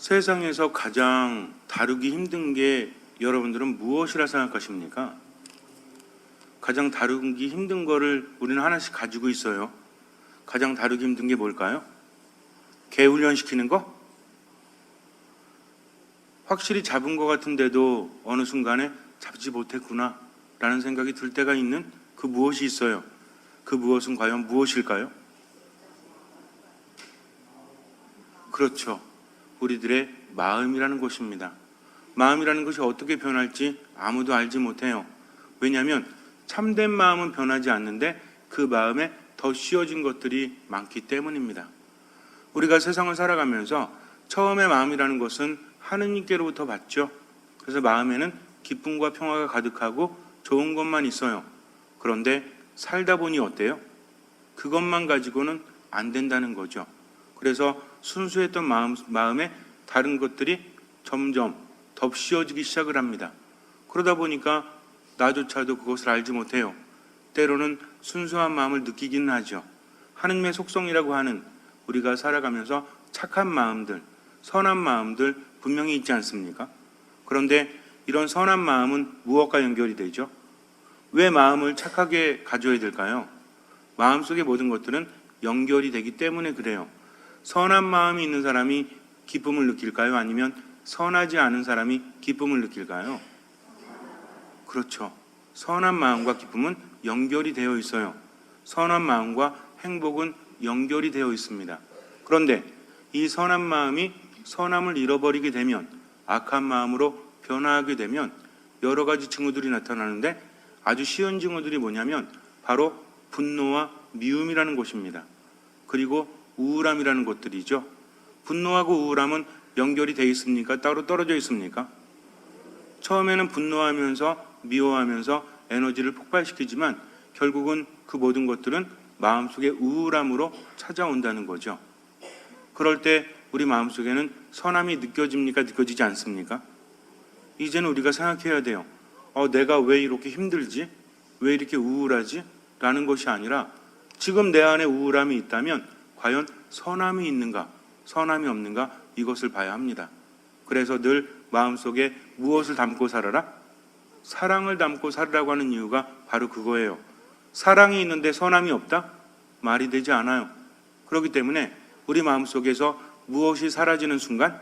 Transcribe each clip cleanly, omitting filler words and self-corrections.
세상에서 가장 다루기 힘든 게 여러분들은 무엇이라 생각하십니까? 가장 다루기 힘든 거를 우리는 하나씩 가지고 있어요. 가장 다루기 힘든 게 뭘까요? 개 훈련시키는 거? 확실히 잡은 것 같은데도 어느 순간에 잡지 못했구나 라는 생각이 들 때가 있는 그 무엇이 있어요. 그 무엇은 과연 무엇일까요? 그렇죠. 우리들의 마음이라는 것입니다. 마음이라는 것이 어떻게 변할지 아무도 알지 못해요. 왜냐하면 참된 마음은 변하지 않는데 그 마음에 더 씌워진 것들이 많기 때문입니다. 우리가 세상을 살아가면서 처음에 마음이라는 것은 하느님께로부터 받죠. 그래서 마음에는 기쁨과 평화가 가득하고 좋은 것만 있어요. 그런데 살다 보니 어때요? 그것만 가지고는 안 된다는 거죠. 그래서 순수했던 마음에 다른 것들이 점점 덧씌워지기 시작을 합니다. 그러다 보니까 나조차도 그것을 알지 못해요. 때로는 순수한 마음을 느끼기는 하죠. 하느님의 속성이라고 하는 우리가 살아가면서 착한 마음들, 선한 마음들 분명히 있지 않습니까? 그런데 이런 선한 마음은 무엇과 연결이 되죠? 왜 마음을 착하게 가져야 될까요? 마음속의 모든 것들은 연결이 되기 때문에 그래요. 선한 마음이 있는 사람이 기쁨을 느낄까요? 아니면 선하지 않은 사람이 기쁨을 느낄까요? 그렇죠. 선한 마음과 기쁨은 연결이 되어 있어요. 선한 마음과 행복은 연결이 되어 있습니다. 그런데 이 선한 마음이 선함을 잃어버리게 되면, 악한 마음으로 변화하게 되면 여러 가지 징후들이 나타나는데 아주 쉬운 징후들이 뭐냐면 바로 분노와 미움이라는 것입니다. 그리고 우울함이라는 것들이죠. 분노하고 우울함은 연결이 되어 있습니까? 따로 떨어져 있습니까? 처음에는 분노하면서 미워하면서 에너지를 폭발시키지만 결국은 그 모든 것들은 마음속의 우울함으로 찾아온다는 거죠. 그럴 때 우리 마음속에는 선함이 느껴집니까? 느껴지지 않습니까? 이제는 우리가 생각해야 돼요. 내가 왜 이렇게 힘들지? 왜 이렇게 우울하지? 라는 것이 아니라 지금 내 안에 우울함이 있다면 과연 선함이 있는가, 선함이 없는가 이것을 봐야 합니다. 그래서 늘 마음속에 무엇을 담고 살아라? 사랑을 담고 살으라고 하는 이유가 바로 그거예요. 사랑이 있는데 선함이 없다? 말이 되지 않아요. 그렇기 때문에 우리 마음속에서 무엇이 사라지는 순간?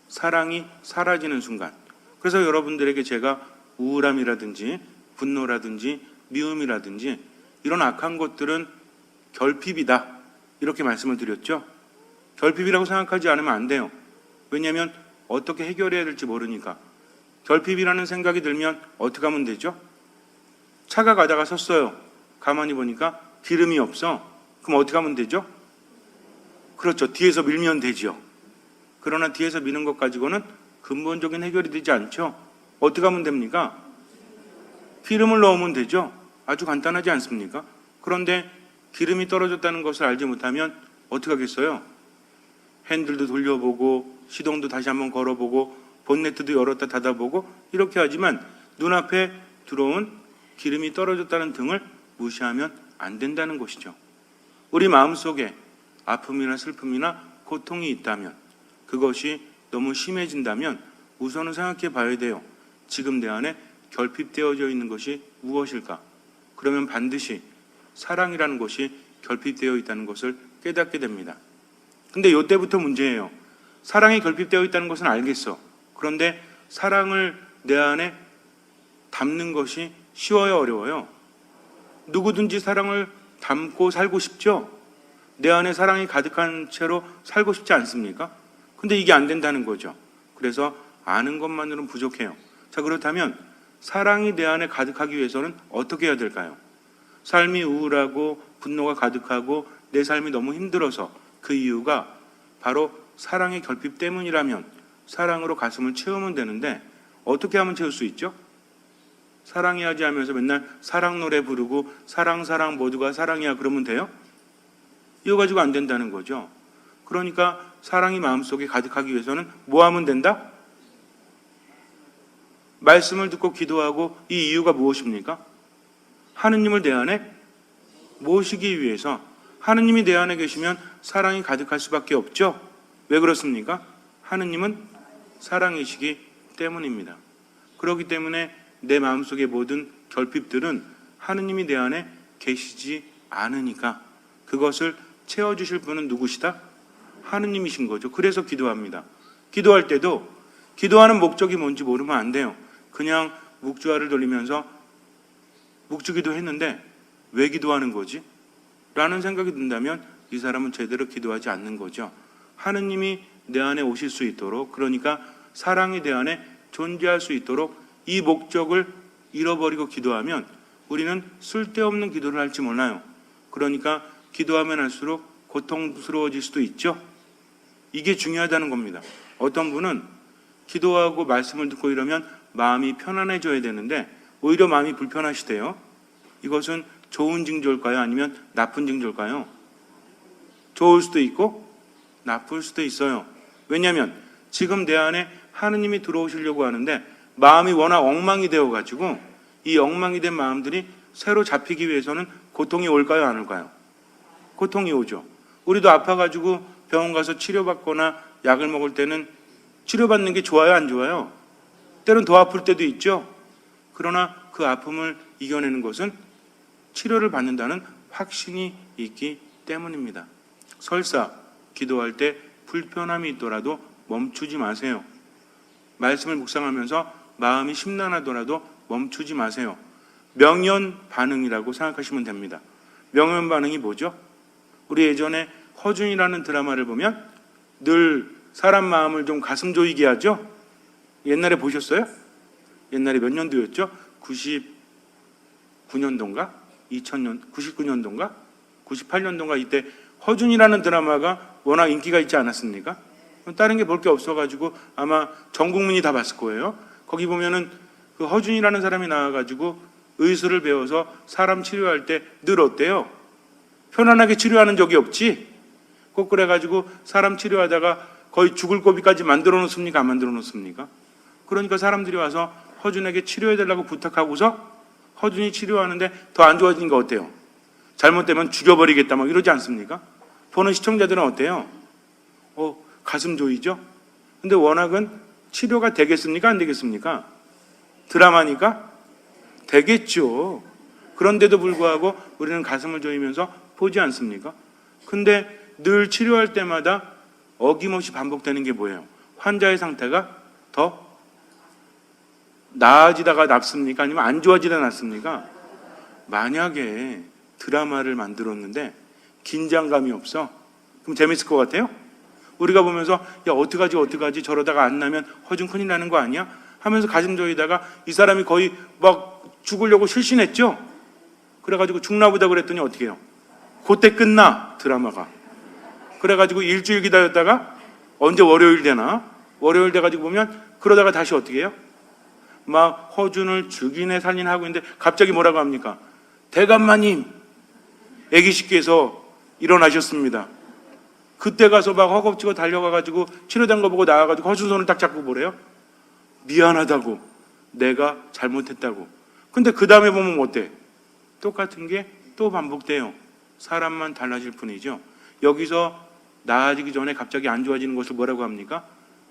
사랑이 사라지는 순간. 그래서 여러분들에게 제가 우울함이라든지 분노라든지 미움이라든지 이런 악한 것들은 결핍이다 이렇게 말씀을 드렸죠. 결핍이라고 생각하지 않으면 안 돼요. 왜냐하면 어떻게 해결해야 될지 모르니까. 결핍이라는 생각이 들면 어떻게 하면 되죠? 차가 가다가 섰어요. 가만히 보니까 기름이 없어. 그럼 어떻게 하면 되죠? 그렇죠. 뒤에서 밀면 되죠. 그러나 뒤에서 미는 것 가지고는 근본적인 해결이 되지 않죠. 어떻게 하면 됩니까? 기름을 넣으면 되죠. 아주 간단하지 않습니까? 그런데 기름이 떨어졌다는 것을 알지 못하면 어떻게 하겠어요? 핸들도 돌려보고 시동도 다시 한번 걸어보고 본네트도 열었다 닫아보고 이렇게 하지만 눈앞에 들어온 기름이 떨어졌다는 등을 무시하면 안 된다는 것이죠. 우리 마음속에 아픔이나 슬픔이나 고통이 있다면, 그것이 너무 심해진다면 우선은 생각해 봐야 돼요. 지금 내 안에 결핍되어져 있는 것이 무엇일까? 그러면 반드시 사랑이라는 것이 결핍되어 있다는 것을 깨닫게 됩니다. 근데 이때부터 문제예요. 사랑이 결핍되어 있다는 것은 알겠어. 그런데 사랑을 내 안에 담는 것이 쉬워요, 어려워요? 누구든지 사랑을 담고 살고 싶죠? 내 안에 사랑이 가득한 채로 살고 싶지 않습니까? 근데 이게 안 된다는 거죠. 그래서 아는 것만으로는 부족해요. 자, 그렇다면 사랑이 내 안에 가득하기 위해서는 어떻게 해야 될까요? 삶이 우울하고 분노가 가득하고 내 삶이 너무 힘들어서 그 이유가 바로 사랑의 결핍 때문이라면 사랑으로 가슴을 채우면 되는데 어떻게 하면 채울 수 있죠? 사랑해야지 하면서 맨날 사랑 노래 부르고 사랑 모두가 사랑이야 그러면 돼요? 이거 가지고 안 된다는 거죠. 그러니까 사랑이 마음속에 가득하기 위해서는 뭐 하면 된다? 말씀을 듣고 기도하고 이 이유가 무엇입니까? 하느님을 내 안에 모시기 위해서. 하느님이 내 안에 계시면 사랑이 가득할 수밖에 없죠. 왜 그렇습니까? 하느님은 사랑이시기 때문입니다. 그렇기 때문에 내 마음속의 모든 결핍들은 하느님이 내 안에 계시지 않으니까 그것을 채워주실 분은 누구시다? 하느님이신 거죠. 그래서 기도합니다. 기도할 때도 기도하는 목적이 뭔지 모르면 안 돼요. 그냥 묵주화를 돌리면서 묵주기도 했는데 왜 기도하는 거지? 라는 생각이 든다면 이 사람은 제대로 기도하지 않는 거죠. 하느님이 내 안에 오실 수 있도록, 그러니까 사랑이 내 안에 존재할 수 있도록 이 목적을 잃어버리고 기도하면 우리는 쓸데없는 기도를 할지 몰라요. 그러니까 기도하면 할수록 고통스러워질 수도 있죠. 이게 중요하다는 겁니다. 어떤 분은 기도하고 말씀을 듣고 이러면 마음이 편안해져야 되는데 오히려 마음이 불편하시대요. 이것은 좋은 징조일까요? 아니면 나쁜 징조일까요? 좋을 수도 있고 나쁠 수도 있어요. 왜냐하면 지금 내 안에 하느님이 들어오시려고 하는데 마음이 워낙 엉망이 되어가지고 이 엉망이 된 마음들이 새로 잡히기 위해서는 고통이 올까요? 안 올까요? 고통이 오죠. 우리도 아파가지고 병원 가서 치료받거나 약을 먹을 때는 치료받는 게 좋아요? 안 좋아요? 때론 더 아플 때도 있죠. 그러나 그 아픔을 이겨내는 것은 치료를 받는다는 확신이 있기 때문입니다. 설사 기도할 때 불편함이 있더라도 멈추지 마세요. 말씀을 묵상하면서 마음이 심란하더라도 멈추지 마세요. 명연 반응이라고 생각하시면 됩니다. 명연 반응이 뭐죠? 우리 예전에 허준이라는 드라마를 보면 늘 사람 마음을 좀 가슴 조이게 하죠? 옛날에 보셨어요? 옛날에 몇 년도였죠? 99년도인가? 99년도인가? 98년도인가? 이때 허준이라는 드라마가 워낙 인기가 있지 않았습니까? 다른 게 볼 게 없어가지고 아마 전 국민이 다 봤을 거예요. 거기 보면은 그 허준이라는 사람이 나와가지고 의술을 배워서 사람 치료할 때 늘 어때요? 편안하게 치료하는 적이 없지? 꼭 그래가지고 사람 치료하다가 거의 죽을 고비까지 만들어 놓습니까? 안 만들어 놓습니까? 그러니까 사람들이 와서 허준에게 치료해달라고 부탁하고서 허준이 치료하는데 더 안 좋아지는 거 어때요? 잘못되면 죽여버리겠다 막 이러지 않습니까? 보는 시청자들은 어때요? 가슴 조이죠? 근데 워낙은 치료가 되겠습니까? 안 되겠습니까? 드라마니까 되겠죠. 그런데도 불구하고 우리는 가슴을 조이면서 보지 않습니까? 근데 늘 치료할 때마다 어김없이 반복되는 게 뭐예요? 환자의 상태가 더 나아지다가 낫습니까? 아니면 안 좋아지다 낫습니까? 만약에 드라마를 만들었는데 긴장감이 없어? 그럼 재밌을 것 같아요? 우리가 보면서 야 어떡하지 저러다가 안 나면 허준 큰일 나는 거 아니야? 하면서 가슴 조이다가 이 사람이 거의 막 죽으려고 실신했죠? 그래가지고 죽나보다 그랬더니 어떻게 해요? 그때 끝나 드라마가. 그래가지고 일주일 기다렸다가 언제 월요일 되나? 월요일 돼가지고 보면 그러다가 다시 어떻게 해요? 막 허준을 죽이네 살인하고 있는데 갑자기 뭐라고 합니까? 대감마님 애기식기에서 일어나셨습니다. 그때 가서 막 허겁지겁 달려가가지고 치료된 거 보고 나와가지고 허준 손을 딱 잡고 뭐래요? 미안하다고, 내가 잘못했다고. 근데 그 다음에 보면 어때? 똑같은 게 또 반복돼요. 사람만 달라질 뿐이죠. 여기서 나아지기 전에 갑자기 안 좋아지는 것을 뭐라고 합니까?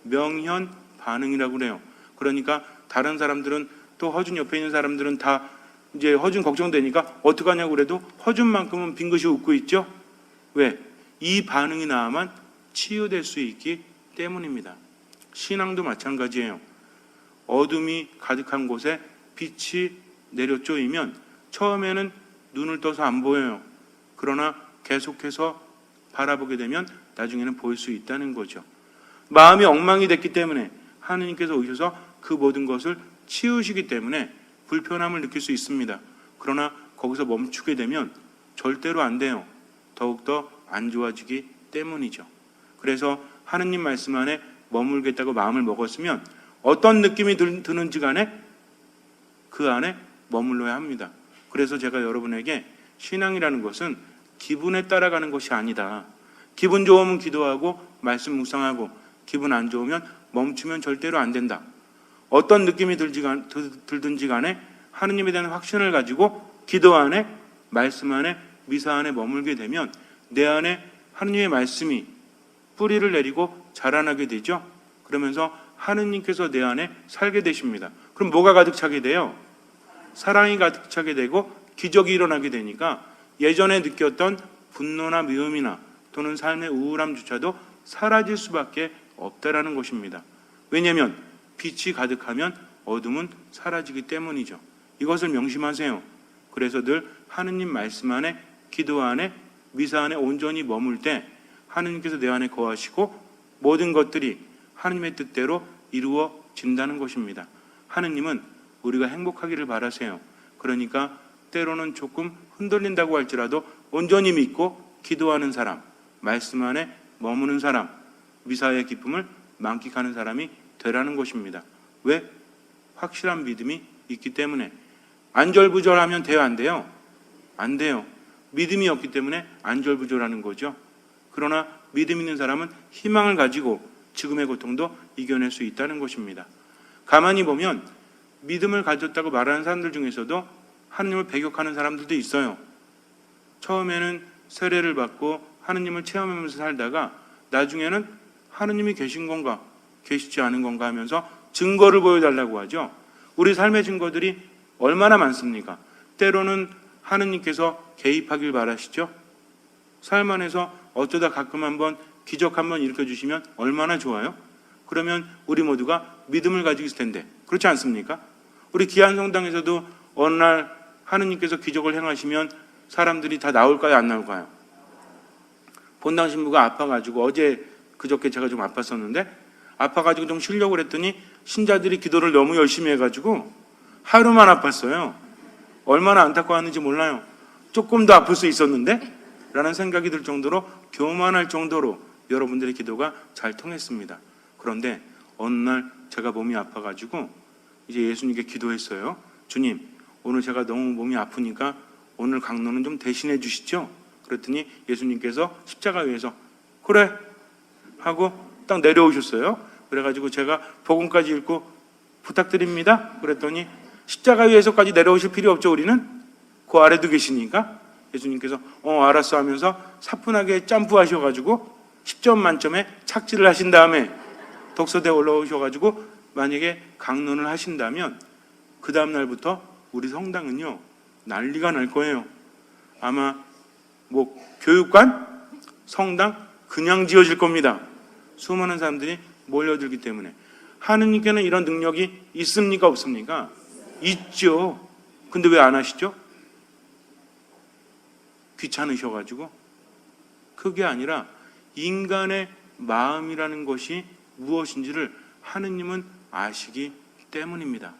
명현 반응이라고 그래요. 그러니까 다른 사람들은 또 허준 옆에 있는 사람들은 다 이제 허준 걱정되니까 어떡하냐고 그래도 허준만큼은 빙긋이 웃고 있죠. 왜? 이 반응이 나야만 치유될 수 있기 때문입니다. 신앙도 마찬가지예요. 어둠이 가득한 곳에 빛이 내려 쪼이면 처음에는 눈을 떠서 안 보여요. 그러나 계속해서 바라보게 되면 나중에는 보일 수 있다는 거죠. 마음이 엉망이 됐기 때문에 하느님께서 오셔서 그 모든 것을 치우시기 때문에 불편함을 느낄 수 있습니다. 그러나 거기서 멈추게 되면 절대로 안 돼요. 더욱더 안 좋아지기 때문이죠. 그래서 하느님 말씀 안에 머물겠다고 마음을 먹었으면 어떤 느낌이 드는지 간에 그 안에 머물러야 합니다. 그래서 제가 여러분에게 신앙이라는 것은 기분에 따라가는 것이 아니다. 기분 좋으면 기도하고 말씀 묵상하고 기분 안 좋으면 멈추면 절대로 안 된다. 어떤 느낌이 들든지 간에 하느님에 대한 확신을 가지고 기도 안에 말씀 안에 미사 안에 머물게 되면 내 안에 하느님의 말씀이 뿌리를 내리고 자라나게 되죠. 그러면서 하느님께서 내 안에 살게 되십니다. 그럼 뭐가 가득 차게 돼요? 사랑이 가득 차게 되고 기적이 일어나게 되니까 예전에 느꼈던 분노나 미움이나 또는 삶의 우울함조차도 사라질 수밖에 없다라는 것입니다. 왜냐하면 빛이 가득하면 어둠은 사라지기 때문이죠. 이것을 명심하세요. 그래서 늘 하느님 말씀 안에, 기도 안에, 미사 안에 온전히 머물 때 하느님께서 내 안에 거하시고 모든 것들이 하느님의 뜻대로 이루어진다는 것입니다. 하느님은 우리가 행복하기를 바라세요. 그러니까 때로는 조금 흔들린다고 할지라도 온전히 믿고 기도하는 사람, 말씀 안에 머무는 사람, 미사의 기쁨을 만끽하는 사람이 되라는 것입니다. 왜? 확실한 믿음이 있기 때문에. 안절부절하면 돼요, 안 돼요? 안 돼요. 믿음이 없기 때문에 안절부절하는 거죠. 그러나 믿음 있는 사람은 희망을 가지고 지금의 고통도 이겨낼 수 있다는 것입니다. 가만히 보면 믿음을 가졌다고 말하는 사람들 중에서도 하느님을 배격하는 사람들도 있어요. 처음에는 세례를 받고 하느님을 체험하면서 살다가 나중에는 하느님이 계신 건가 계시지 않은 건가 하면서 증거를 보여달라고 하죠. 우리 삶의 증거들이 얼마나 많습니까? 때로는 하느님께서 개입하길 바라시죠. 삶 안에서 어쩌다 가끔 한번 기적 한번 일으켜주시면 얼마나 좋아요? 그러면 우리 모두가 믿음을 가지고 있을 텐데 그렇지 않습니까? 우리 기안성당에서도 어느 날 하느님께서 기적을 행하시면 사람들이 다 나올까요? 안 나올까요? 본당 신부가 아파가지고 어제 그저께 제가 좀 아팠었는데 아파가지고 좀 쉬려고 그랬더니 신자들이 기도를 너무 열심히 해가지고 하루만 아팠어요. 얼마나 안타까웠는지 몰라요. 조금 더 아플 수 있었는데? 라는 생각이 들 정도로 교만할 정도로 여러분들의 기도가 잘 통했습니다. 그런데 어느 날 제가 몸이 아파가지고 이제 예수님께 기도했어요. 주님, 오늘 제가 너무 몸이 아프니까 오늘 강론은 좀 대신해 주시죠? 그랬더니 예수님께서 십자가 위에서 그래 하고 딱 내려오셨어요. 그래가지고 제가 복음까지 읽고 부탁드립니다. 그랬더니 십자가 위에서까지 내려오실 필요 없죠. 우리는 그 아래도 계시니까 예수님께서 알았어 하면서 사뿐하게 점프하셔가지고 10점 만점에 착지를 하신 다음에 독서대에 올라오셔가지고 만약에 강론을 하신다면 그 다음 날부터 우리 성당은요 난리가 날 거예요. 아마 뭐 교육관, 성당 그냥 지어질 겁니다. 수많은 사람들이 몰려들기 때문에. 하느님께는 이런 능력이 있습니까 없습니까? 있죠. 근데 왜 안 하시죠? 귀찮으셔가지고. 그게 아니라 인간의 마음이라는 것이 무엇인지를 하느님은 아시기 때문입니다.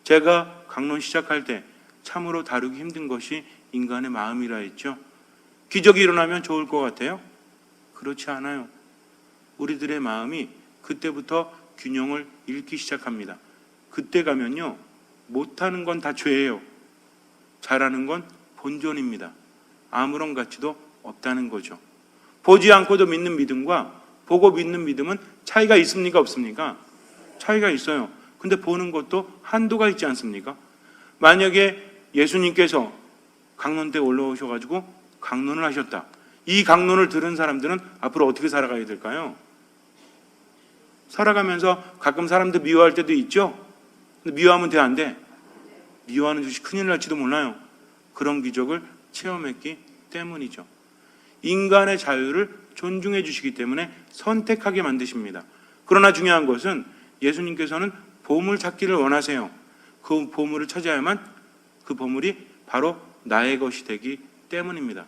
제가 강론 시작할 때 참으로 다루기 힘든 것이 인간의 마음이라 했죠. 기적이 일어나면 좋을 것 같아요? 그렇지 않아요. 우리들의 마음이 그때부터 균형을 잃기 시작합니다. 그때 가면요 못하는 건 다 죄예요. 잘하는 건 본전입니다. 아무런 가치도 없다는 거죠. 보지 않고도 믿는 믿음과 보고 믿는 믿음은 차이가 있습니까 없습니까? 차이가 있어요. 근데 보는 것도 한도가 있지 않습니까? 만약에 예수님께서 강론 때 올라오셔가지고 강론을 하셨다. 이 강론을 들은 사람들은 앞으로 어떻게 살아가야 될까요? 살아가면서 가끔 사람들 미워할 때도 있죠. 근데 미워하면 돼, 안 돼? 미워하는 짓이 큰일 날지도 몰라요. 그런 기적을 체험했기 때문이죠. 인간의 자유를 존중해 주시기 때문에 선택하게 만드십니다. 그러나 중요한 것은 예수님께서는 보물 찾기를 원하세요. 그 보물을 찾아야만 그 보물이 바로 나의 것이 되기 때문입니다.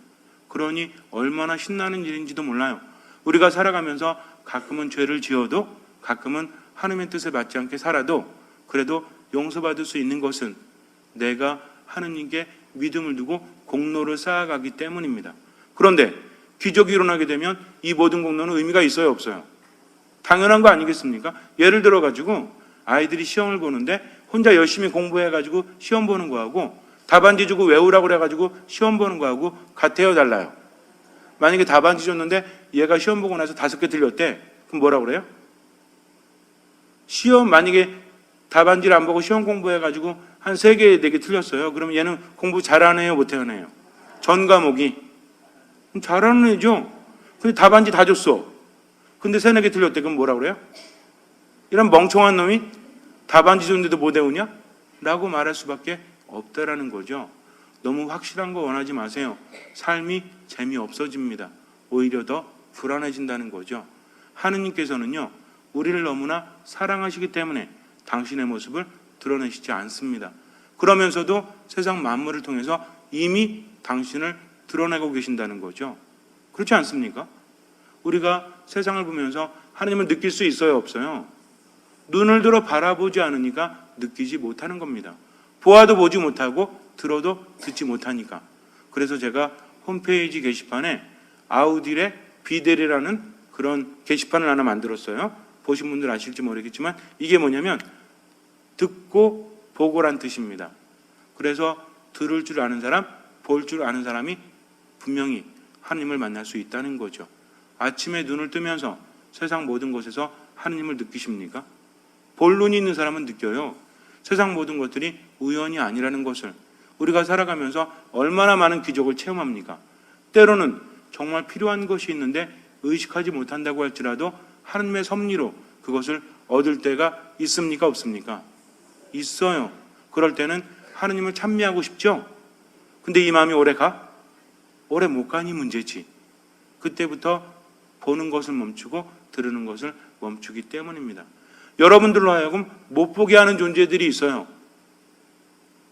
그러니 얼마나 신나는 일인지도 몰라요. 우리가 살아가면서 가끔은 죄를 지어도 가끔은 하느님의 뜻에 맞지 않게 살아도 그래도 용서받을 수 있는 것은 내가 하느님께 믿음을 두고 공로를 쌓아가기 때문입니다. 그런데 기적이 일어나게 되면 이 모든 공로는 의미가 있어요 없어요? 당연한 거 아니겠습니까? 예를 들어 가지고 아이들이 시험을 보는데 혼자 열심히 공부해가지고 시험 보는 거하고 답안지 주고 외우라고 그래가지고 시험 보는 거하고 같아요 달라요? 만약에 답안지 줬는데 얘가 시험 보고 나서 5개 틀렸대. 그럼 뭐라고 그래요? 시험 만약에 답안지를 안 보고 시험 공부해가지고 한 3개, 4개 틀렸어요. 그러면 얘는 공부 잘하네요 못하네요? 전 과목이 잘하는 애죠. 근데 답안지 다 줬어. 근데 3, 4개 틀렸대. 그럼 뭐라고 그래요? 이런 멍청한 놈이 답안지 줬는데도 못 외우냐? 라고 말할 수밖에 없다라는 거죠. 너무 확실한 거 원하지 마세요. 삶이 재미없어집니다. 오히려 더 불안해진다는 거죠. 하느님께서는요, 우리를 너무나 사랑하시기 때문에 당신의 모습을 드러내시지 않습니다. 그러면서도 세상 만물을 통해서 이미 당신을 드러내고 계신다는 거죠. 그렇지 않습니까? 우리가 세상을 보면서 하느님을 느낄 수 있어요, 없어요? 눈을 들어 바라보지 않으니까 느끼지 못하는 겁니다. 보아도 보지 못하고 들어도 듣지 못하니까. 그래서 제가 홈페이지 게시판에 아우딜의 비델이라는 그런 게시판을 하나 만들었어요. 보신 분들 아실지 모르겠지만 이게 뭐냐면 듣고 보고란 뜻입니다. 그래서 들을 줄 아는 사람, 볼 줄 아는 사람이 분명히 하느님을 만날 수 있다는 거죠. 아침에 눈을 뜨면서 세상 모든 것에서 하느님을 느끼십니까? 볼 눈이 있는 사람은 느껴요. 세상 모든 것들이 우연이 아니라는 것을. 우리가 살아가면서 얼마나 많은 기적을 체험합니까? 때로는 정말 필요한 것이 있는데 의식하지 못한다고 할지라도 하느님의 섭리로 그것을 얻을 때가 있습니까? 없습니까? 있어요. 그럴 때는 하느님을 찬미하고 싶죠? 근데 이 마음이 오래 가? 오래 못 가니 문제지. 그때부터 보는 것을 멈추고 들으는 것을 멈추기 때문입니다. 여러분들로 하여금 못 보게 하는 존재들이 있어요.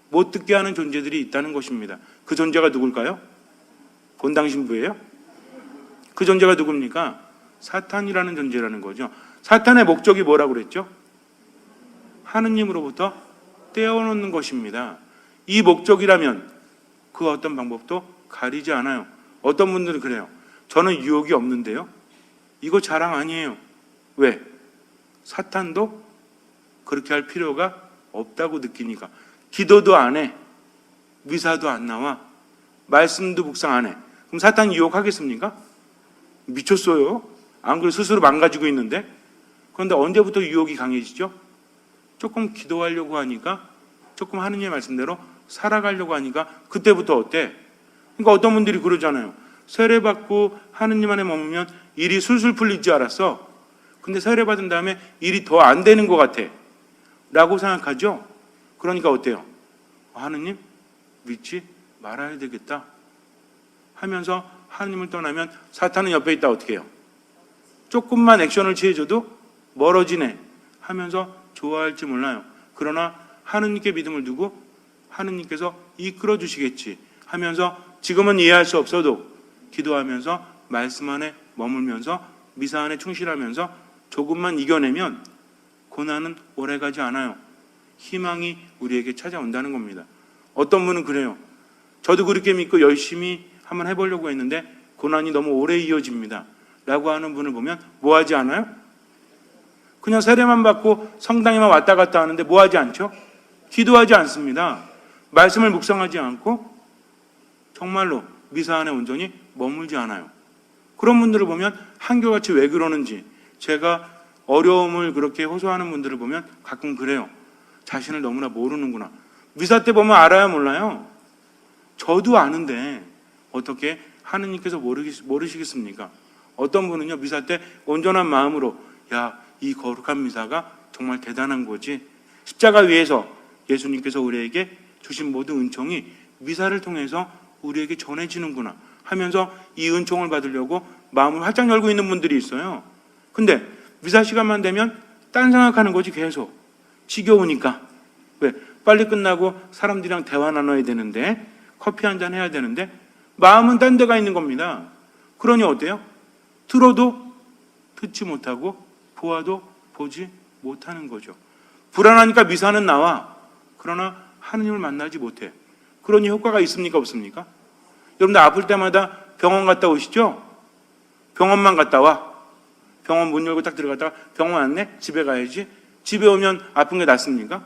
못 듣게 하는 존재들이 있다는 것입니다. 그 존재가 누굴까요? 본당 신부예요? 그 존재가 누굽니까? 사탄이라는 존재라는 거죠. 사탄의 목적이 뭐라고 그랬죠? 하느님으로부터 떼어놓는 것입니다. 이 목적이라면 그 어떤 방법도 가리지 않아요. 어떤 분들은 그래요. 저는 유혹이 없는데요. 이거 자랑 아니에요. 왜? 사탄도 그렇게 할 필요가 없다고 느끼니까. 기도도 안 해. 미사도 안 나와. 말씀도 묵상 안 해. 그럼 사탄이 유혹하겠습니까? 미쳤어요. 안 그래도 스스로 망가지고 있는데. 그런데 언제부터 유혹이 강해지죠? 조금 기도하려고 하니까, 조금 하느님의 말씀대로 살아가려고 하니까 그때부터 어때? 그러니까 어떤 분들이 그러잖아요. 세례받고 하느님 안에 머물면 일이 술술 풀릴 줄 알았어. 근데 세례받은 다음에 일이 더 안 되는 것 같아. 라고 생각하죠? 그러니까 어때요? 하느님 믿지 말아야 되겠다 하면서 하느님을 떠나면 사탄은 옆에 있다 어떻게 해요? 조금만 액션을 취해줘도 멀어지네 하면서 좋아할지 몰라요. 그러나 하느님께 믿음을 두고 하느님께서 이끌어 주시겠지 하면서 지금은 이해할 수 없어도 기도하면서 말씀 안에 머물면서 미사 안에 충실하면서 조금만 이겨내면 고난은 오래가지 않아요. 희망이 우리에게 찾아온다는 겁니다. 어떤 분은 그래요. 저도 그렇게 믿고 열심히 한번 해보려고 했는데 고난이 너무 오래 이어집니다. 라고 하는 분을 보면 뭐 하지 않아요? 그냥 세례만 받고 성당에만 왔다 갔다 하는데 뭐 하지 않죠? 기도하지 않습니다. 말씀을 묵상하지 않고 정말로 미사 안에 온전히 머물지 않아요. 그런 분들을 보면 한결같이 왜 그러는지 제가 어려움을 그렇게 호소하는 분들을 보면 가끔 그래요. 자신을 너무나 모르는구나. 미사 때 보면 알아야 몰라요. 저도 아는데 어떻게 하느님께서 모르시겠습니까? 어떤 분은요 미사 때 온전한 마음으로 야, 이 거룩한 미사가 정말 대단한 거지. 십자가 위에서 예수님께서 우리에게 주신 모든 은총이 미사를 통해서 우리에게 전해지는구나 하면서 이 은총을 받으려고 마음을 활짝 열고 있는 분들이 있어요. 근데 미사 시간만 되면 딴 생각하는 거지 계속. 지겨우니까. 왜? 빨리 끝나고 사람들이랑 대화 나눠야 되는데 커피 한잔 해야 되는데 마음은 딴 데가 있는 겁니다. 그러니 어때요? 들어도 듣지 못하고 보아도 보지 못하는 거죠. 불안하니까 미사는 나와. 그러나 하느님을 만나지 못해. 그러니 효과가 있습니까? 없습니까? 여러분들 아플 때마다 병원 갔다 오시죠? 병원만 갔다 와. 병원 문 열고 딱 들어갔다가 병원 왔네? 집에 가야지. 집에 오면 아픈 게 낫습니까?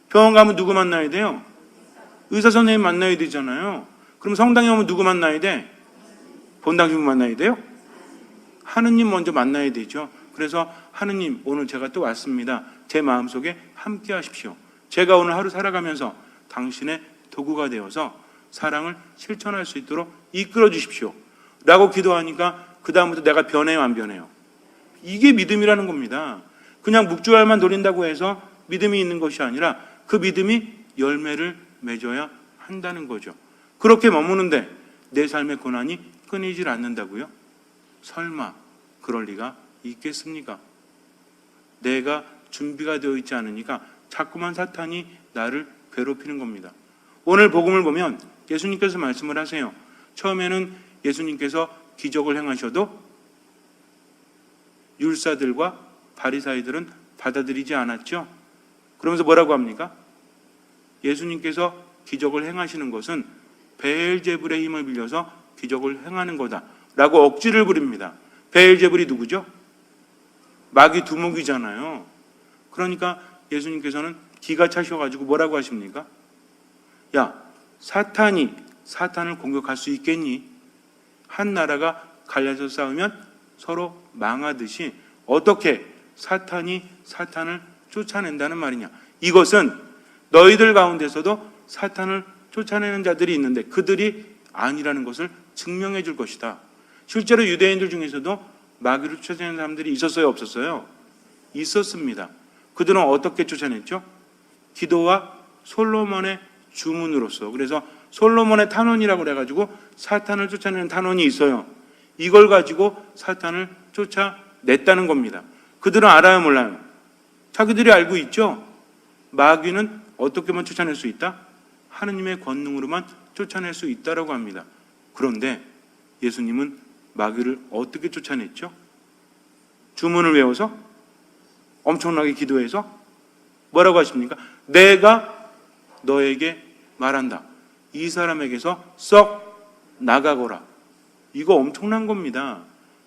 병원 가면 누구 만나야 돼요? 의사 선생님 만나야 되잖아요. 그럼 성당에 오면 누구 만나야 돼? 본당 신부 만나야 돼요? 하느님 먼저 만나야 되죠. 그래서 하느님 오늘 제가 또 왔습니다. 제 마음속에 함께 하십시오. 제가 오늘 하루 살아가면서 당신의 도구가 되어서 사랑을 실천할 수 있도록 이끌어 주십시오. 라고 기도하니까 그 다음부터 내가 변해요 안 변해요? 이게 믿음이라는 겁니다. 그냥 묵주알만 돌린다고 해서 믿음이 있는 것이 아니라 그 믿음이 열매를 맺어야 한다는 거죠. 그렇게 머무는데 내 삶의 고난이 끊이질 않는다고요? 설마 그럴 리가 있겠습니까? 내가 준비가 되어 있지 않으니까 자꾸만 사탄이 나를 괴롭히는 겁니다. 오늘 복음을 보면 예수님께서 말씀을 하세요. 처음에는 예수님께서 기적을 행하셔도 율사들과 바리사이들은 받아들이지 않았죠. 그러면서 뭐라고 합니까? 예수님께서 기적을 행하시는 것은 베엘제불의 힘을 빌려서 기적을 행하는 거다라고 억지를 부립니다. 베엘제불이 누구죠? 마귀 두목이잖아요. 그러니까 예수님께서는 기가 차셔가지고 뭐라고 하십니까? 야, 사탄이 사탄을 공격할 수 있겠니? 한 나라가 갈라서 싸우면 서로 망하듯이 어떻게 사탄이 사탄을 쫓아낸다는 말이냐? 이것은 너희들 가운데서도 사탄을 쫓아내는 자들이 있는데 그들이 아니라는 것을 증명해 줄 것이다. 실제로 유대인들 중에서도 마귀를 쫓아내는 사람들이 있었어요, 없었어요? 있었습니다. 그들은 어떻게 쫓아냈죠? 기도와 솔로몬의 주문으로서. 그래서 솔로몬의 탄원이라고 그래가지고 사탄을 쫓아내는 탄원이 있어요. 이걸 가지고 사탄을 쫓아냈다는 겁니다. 그들은 알아요, 몰라요? 자기들이 알고 있죠? 마귀는 어떻게만 쫓아낼 수 있다? 하느님의 권능으로만 쫓아낼 수 있다라고 합니다. 그런데 예수님은 마귀를 어떻게 쫓아냈죠? 주문을 외워서? 엄청나게 기도해서? 뭐라고 하십니까? 내가 너에게 말한다. 이 사람에게서 썩 나가거라. 이거 엄청난 겁니다.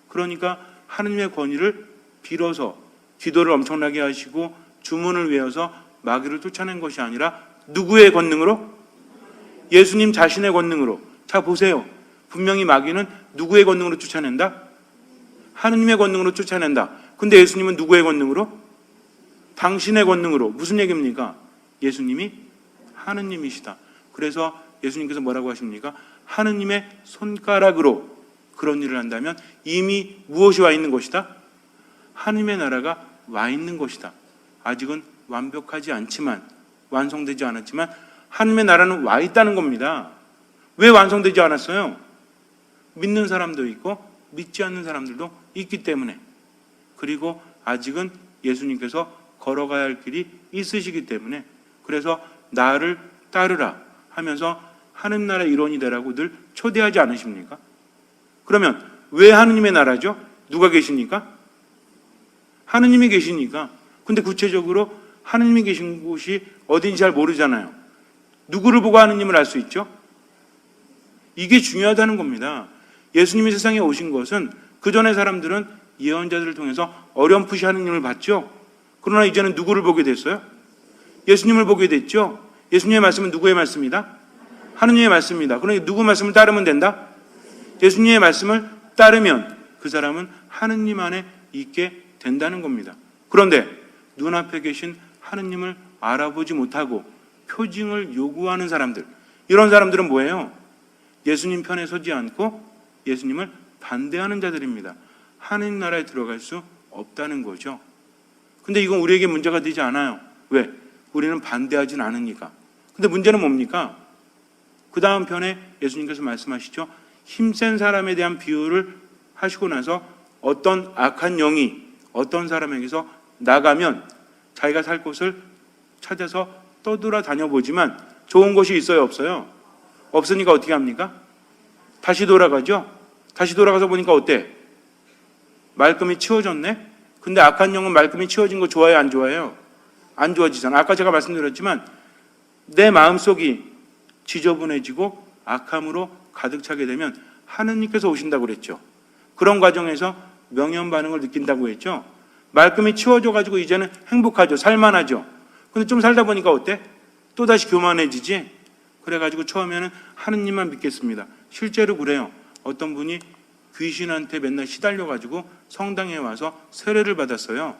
그러니까 하느님의 권위를 빌어서 기도를 엄청나게 하시고 주문을 외워서 마귀를 쫓아낸 것이 아니라 누구의 권능으로? 예수님 자신의 권능으로. 자, 보세요. 분명히 마귀는 누구의 권능으로 쫓아낸다? 하느님의 권능으로 쫓아낸다. 근데 예수님은 누구의 권능으로? 당신의 권능으로. 무슨 얘기입니까? 예수님이 하느님이시다. 그래서 예수님께서 뭐라고 하십니까? 하느님의 손가락으로 그런 일을 한다면 이미 무엇이 와 있는 것이다? 하느님의 나라가 와 있는 것이다. 아직은 완벽하지 않지만, 완성되지 않았지만 하느님의 나라는 와 있다는 겁니다. 왜 완성되지 않았어요? 믿는 사람도 있고 믿지 않는 사람들도 있기 때문에. 그리고 아직은 예수님께서 걸어가야 할 길이 있으시기 때문에. 그래서 나를 따르라 하면서 하느님 나라의 일원이 되라고 늘 초대하지 않으십니까? 그러면 왜 하느님의 나라죠? 누가 계십니까? 하느님이 계시니까. 근데 구체적으로 하느님이 계신 곳이 어딘지 잘 모르잖아요. 누구를 보고 하느님을 알 수 있죠? 이게 중요하다는 겁니다. 예수님이 세상에 오신 것은 그전의 사람들은 예언자들을 통해서 어렴풋이 하느님을 봤죠. 그러나 이제는 누구를 보게 됐어요? 예수님을 보게 됐죠. 예수님의 말씀은 누구의 말씀이다? 하느님의 말씀이다. 그러니까 누구 말씀을 따르면 된다? 예수님의 말씀을 따르면 그 사람은 하느님 안에 있게 된다는 겁니다. 그런데 눈앞에 계신 하느님을 알아보지 못하고 표징을 요구하는 사람들, 이런 사람들은 뭐예요? 예수님 편에 서지 않고 예수님을 반대하는 자들입니다. 하느님 나라에 들어갈 수 없다는 거죠. 근데 이건 우리에게 문제가 되지 않아요. 왜? 우리는 반대하진 않으니까. 근데 문제는 뭡니까? 그 다음 편에 예수님께서 말씀하시죠. 힘센 사람에 대한 비유를 하시고 나서 어떤 악한 영이 어떤 사람에게서 나가면 자기가 살 곳을 찾아서 떠돌아 다녀보지만 좋은 곳이 있어요, 없어요? 없으니까 어떻게 합니까? 다시 돌아가죠. 다시 돌아가서 보니까 어때? 말끔히 치워졌네? 근데 악한 영은 말끔히 치워진 거 좋아해요, 안 좋아해요? 안 좋아지잖아. 아까 제가 말씀드렸지만 내 마음속이 지저분해지고 악함으로 가득 차게 되면 하느님께서 오신다고 그랬죠. 그런 과정에서 명현 반응을 느낀다고 했죠. 말끔히 치워져가지고 이제는 행복하죠. 살만하죠. 근데 좀 살다 보니까 어때? 또다시 교만해지지? 그래가지고 처음에는 하느님만 믿겠습니다. 실제로 그래요. 어떤 분이 귀신한테 맨날 시달려가지고 성당에 와서 세례를 받았어요.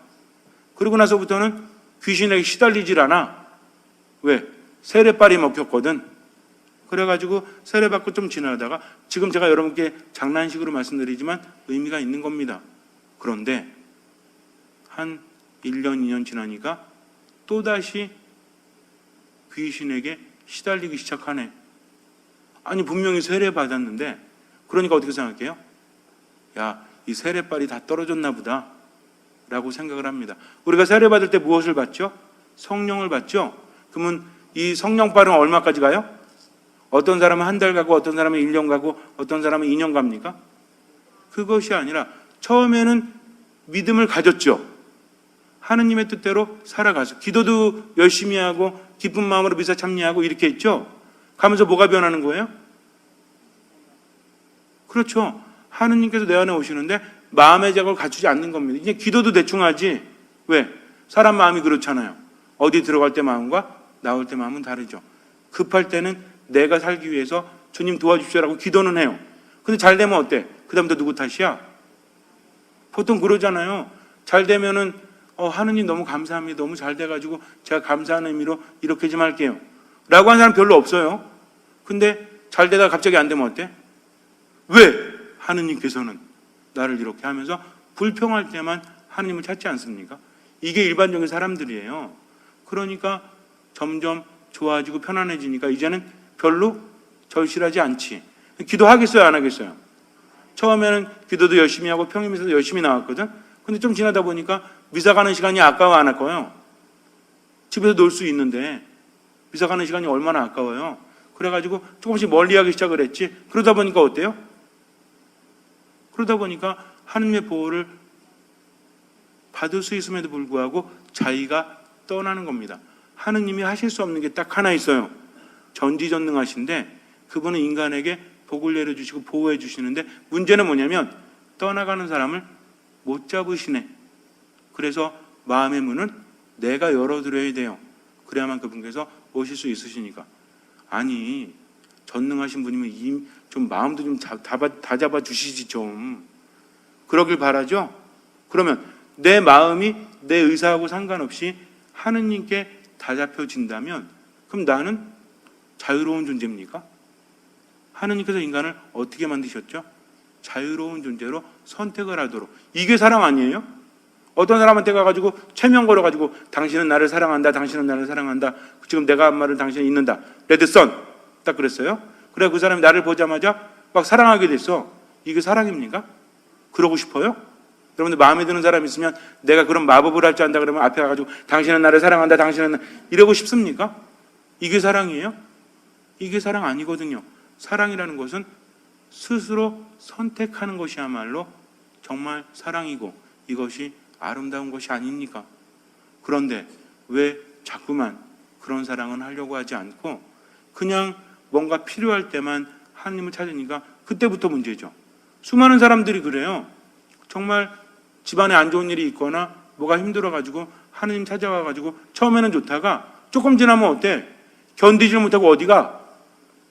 그러고 나서부터는 귀신에게 시달리질 않아. 왜? 세례빨이 먹혔거든. 그래가지고 세례받고 좀 지나다가 지금 제가 여러분께 장난식으로 말씀드리지만 의미가 있는 겁니다. 그런데 한 1년, 2년 지나니까 또다시 귀신에게 시달리기 시작하네. 아니 분명히 세례 받았는데, 그러니까 어떻게 생각해요? 야, 이 세례빨이 다 떨어졌나 보다 라고 생각을 합니다. 우리가 세례 받을 때 무엇을 받죠? 성령을 받죠. 그러면 이 성령빨은 얼마까지 가요? 어떤 사람은 한 달 가고 어떤 사람은 1년 가고 어떤 사람은 2년 갑니까? 그것이 아니라 처음에는 믿음을 가졌죠. 하느님의 뜻대로 살아가서 기도도 열심히 하고 기쁜 마음으로 미사 참여하고 이렇게 했죠. 가면서 뭐가 변하는 거예요? 그렇죠. 하느님께서 내 안에 오시는데 마음의 작업을 갖추지 않는 겁니다. 이제 기도도 대충 하지. 왜? 사람 마음이 그렇잖아요. 어디 들어갈 때 마음과 나올 때 마음은 다르죠. 급할 때는 내가 살기 위해서 주님 도와주십시오라고 기도는 해요. 근데 잘 되면 어때? 그 다음부터 누구 탓이야? 보통 그러잖아요. 잘 되면은 하느님 너무 감사합니다. 너무 잘 돼가지고 제가 감사하는 의미로 이렇게 좀 할게요 라고 하는 사람 별로 없어요. 근데 잘 되다가 갑자기 안 되면 어때? 왜? 하느님께서는 나를 이렇게 하면서 불평할 때만 하느님을 찾지 않습니까? 이게 일반적인 사람들이에요. 그러니까 점점 좋아지고 편안해지니까 이제는 별로 절실하지 않지. 기도하겠어요? 안 하겠어요? 처음에는 기도도 열심히 하고 평일미사도 열심히 나왔거든. 근데 좀 지나다 보니까 미사 가는 시간이 아까워 안 아까워요? 집에서 놀 수 있는데 미사 가는 시간이 얼마나 아까워요? 그래가지고 조금씩 멀리하기 시작을 했지. 그러다 보니까 어때요? 그러다 보니까 하느님의 보호를 받을 수 있음에도 불구하고 자기가 떠나는 겁니다. 하느님이 하실 수 없는 게 딱 하나 있어요. 전지전능하신데 그분은 인간에게 복을 내려주시고 보호해 주시는데 문제는 뭐냐면 떠나가는 사람을 못 잡으시네. 그래서 마음의 문은 내가 열어드려야 돼요. 그래야만 그분께서 오실 수 있으시니까. 아니 전능하신 분이면 좀 마음도 좀 다 잡아주시지 좀. 그러길 바라죠. 그러면 내 마음이 내 의사하고 상관없이 하느님께 다 잡혀진다면 그럼 나는 자유로운 존재입니까? 하느님께서 인간을 어떻게 만드셨죠? 자유로운 존재로 선택을 하도록. 이게 사랑 아니에요? 어떤 사람한테 가가지고 최면 걸어가지고 당신은 나를 사랑한다, 당신은 나를 사랑한다, 지금 내가 한 말을 당신은 잊는다, 레드선 딱 그랬어요. 그래 그 사람이 나를 보자마자 막 사랑하게 됐어. 이게 사랑입니까? 그러고 싶어요? 여러분들 마음에 드는 사람 있으면 내가 그런 마법을 할 줄 안다 그러면 앞에 가가지고 당신은 나를 사랑한다, 당신은 이러고 싶습니까? 이게 사랑이에요? 이게 사랑 아니거든요. 사랑이라는 것은 스스로 선택하는 것이야말로 정말 사랑이고 이것이 아름다운 것이 아닙니까? 그런데 왜 자꾸만 그런 사랑은 하려고 하지 않고 그냥 뭔가 필요할 때만 하나님을 찾으니까 그때부터 문제죠. 수많은 사람들이 그래요. 정말 집안에 안 좋은 일이 있거나 뭐가 힘들어가지고 하나님 찾아와가지고 처음에는 좋다가 조금 지나면 어때? 견디질 못하고 어디가?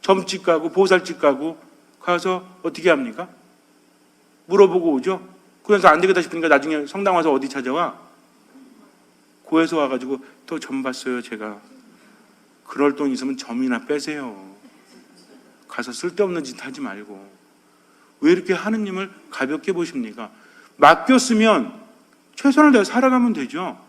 점집 가고 보살집 가고 가서 어떻게 합니까? 물어보고 오죠. 그래서 안 되겠다 싶으니까 나중에 성당 와서 어디 찾아와? 고에서 와가지고 또 점 봤어요 제가. 그럴 돈 있으면 점이나 빼세요. 가서 쓸데없는 짓 하지 말고. 왜 이렇게 하느님을 가볍게 보십니까? 맡겼으면 최선을 다해 살아가면 되죠.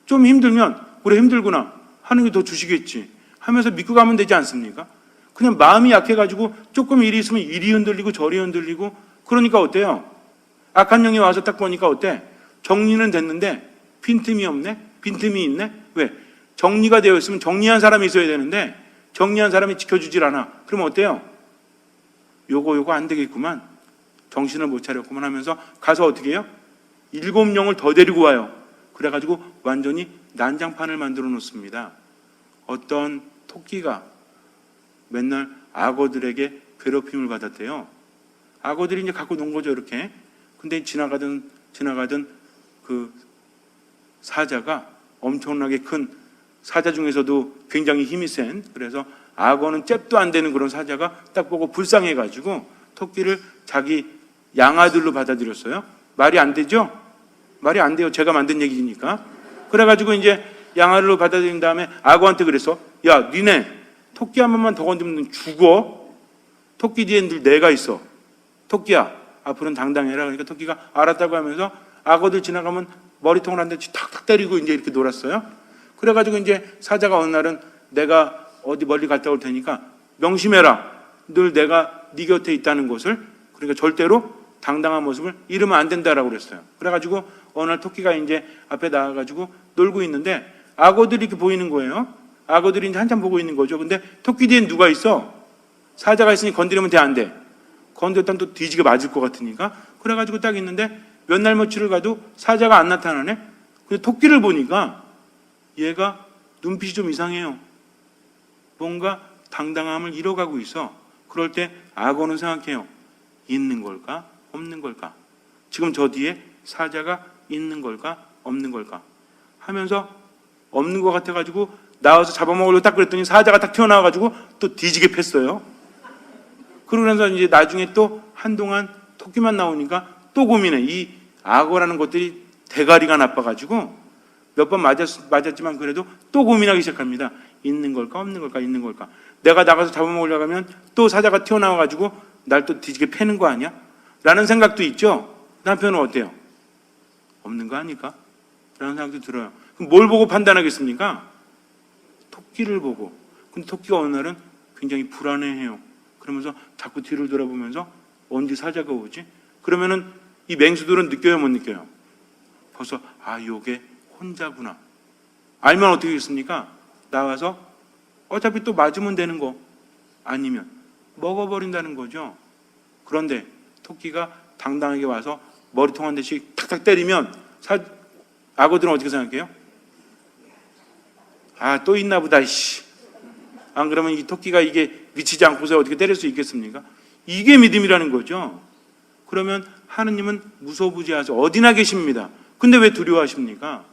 좀 힘들면 그래 힘들구나 하느님이 더 주시겠지 하면서 믿고 가면 되지 않습니까? 그냥 마음이 약해가지고 조금 일이 있으면 이리 흔들리고 저리 흔들리고 그러니까 어때요? 악한 영이 와서 딱 보니까 어때? 정리는 됐는데 빈틈이 없네? 빈틈이 있네? 왜? 정리가 되어 있으면 정리한 사람이 있어야 되는데 정리한 사람이 지켜주질 않아. 그럼 어때요? 요거 안 되겠구만. 정신을 못 차렸구만 하면서 가서 어떻게 해요? 7명을 더 데리고 와요. 그래가지고 완전히 난장판을 만들어 놓습니다. 어떤 토끼가 맨날 악어들에게 괴롭힘을 받았대요. 악어들이 이제 갖고 논 거죠, 이렇게. 근데 지나가던 그 사자가 엄청나게 큰 사자 중에서도 굉장히 힘이 센, 그래서 악어는 잽도 안 되는 그런 사자가 딱 보고 불쌍해가지고 토끼를 자기 양아들로 받아들였어요. 말이 안 되죠? 말이 안 돼요. 제가 만든 얘기니까. 그래가지고 이제 양아들로 받아들인 다음에 악어한테 그랬어. 야, 니네 토끼 한 번만 더 건드리면 죽어. 토끼 뒤에 늘 내가 있어. 토끼야, 앞으로는 당당해라. 그러니까 토끼가 알았다고 하면서 악어들 지나가면 머리통을 한 대 탁탁 때리고 이제 이렇게 놀았어요. 그래가지고 이제 사자가 어느 날은 내가 어디 멀리 갔다 올 테니까 명심해라. 늘 내가 네 곁에 있다는 것을. 그러니까 절대로 당당한 모습을 잃으면 안 된다라고 그랬어요. 그래가지고 어느 날 토끼가 이제 앞에 나와가지고 놀고 있는데 악어들이 이렇게 보이는 거예요. 악어들이 이제 한참 보고 있는 거죠. 근데 토끼 뒤엔 누가 있어? 사자가 있으니 건드리면 돼, 안 돼? 건드렸다면 또 뒤지게 맞을 것 같으니까. 그래가지고 딱 있는데 몇 날 며칠을 가도 사자가 안 나타나네. 근데 토끼를 보니까 얘가 눈빛이 좀 이상해요. 뭔가 당당함을 잃어가고 있어. 그럴 때 악어는 생각해요. 있는 걸까? 없는 걸까? 지금 저 뒤에 사자가 있는 걸까? 없는 걸까? 하면서 없는 것 같아가지고 나와서 잡아먹으려고 딱 그랬더니 사자가 딱 튀어나와가지고 또 뒤지게 팼어요. 그러면서 이제 나중에 또 한동안 토끼만 나오니까 또 고민해. 이 악어라는 것들이 대가리가 나빠가지고 몇 번 맞았지만 그래도 또 고민하기 시작합니다. 있는 걸까? 없는 걸까? 있는 걸까? 내가 나가서 잡아먹으려고 하면 또 사자가 튀어나와가지고 날 또 뒤지게 패는 거 아니야? 라는 생각도 있죠. 남편은 어때요? 없는 거 아닐까? 라는 생각도 들어요. 그럼 뭘 보고 판단하겠습니까? 토끼를 보고. 근데 토끼가 어느 날은 굉장히 불안해해요. 그러면서 자꾸 뒤를 돌아보면서 언제 사자가 오지? 그러면은 이 맹수들은 느껴요, 못 느껴요? 벌써 요게 혼자구나. 알면 어떻게 하겠습니까? 나와서 어차피 또 맞으면 되는 거. 아니면 먹어버린다는 거죠. 그런데 토끼가 당당하게 와서 머리통 한 대씩 탁탁 때리면 악어들은 어떻게 생각해요? 또 있나 보다. 안 그러면 이 토끼가 이게 미치지 않고서 어떻게 때릴 수 있겠습니까? 이게 믿음이라는 거죠. 그러면 하느님은 무소부지하셔서 어디나 계십니다. 근데 왜 두려워하십니까?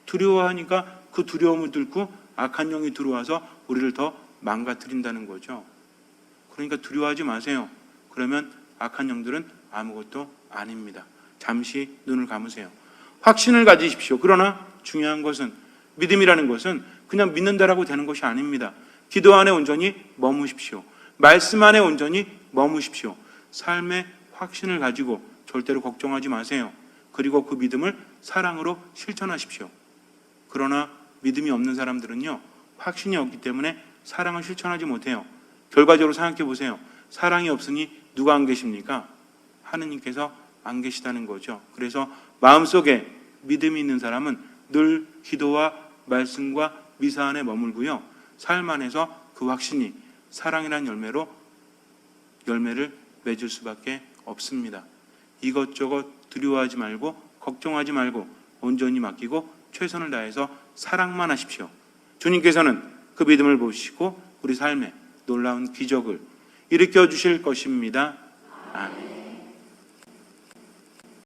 두려워하니까 그 두려움을 뚫고 악한 영이 들어와서 우리를 더 망가뜨린다는 거죠. 그러니까 두려워하지 마세요. 그러면 악한 영들은 아무것도 아닙니다. 잠시 눈을 감으세요. 확신을 가지십시오. 그러나 중요한 것은 믿음이라는 것은 그냥 믿는다라고 되는 것이 아닙니다. 기도 안에 온전히 머무십시오. 말씀 안에 온전히 머무십시오. 삶의 확신을 가지고 절대로 걱정하지 마세요. 그리고 그 믿음을 사랑으로 실천하십시오. 그러나 믿음이 없는 사람들은요, 확신이 없기 때문에 사랑을 실천하지 못해요. 결과적으로 생각해 보세요. 사랑이 없으니 누가 안 계십니까? 하느님께서 안 계시다는 거죠. 그래서 마음속에 믿음이 있는 사람은 늘 기도와 말씀과 미사 안에 머물고요. 삶 안에서 그 확신이 사랑이라는 열매를 맺을 수밖에 없습니다. 이것저것 두려워하지 말고 걱정하지 말고 온전히 맡기고 최선을 다해서 사랑만 하십시오. 주님께서는 그 믿음을 보시고 우리 삶에 놀라운 기적을 일으켜 주실 것입니다. 아멘.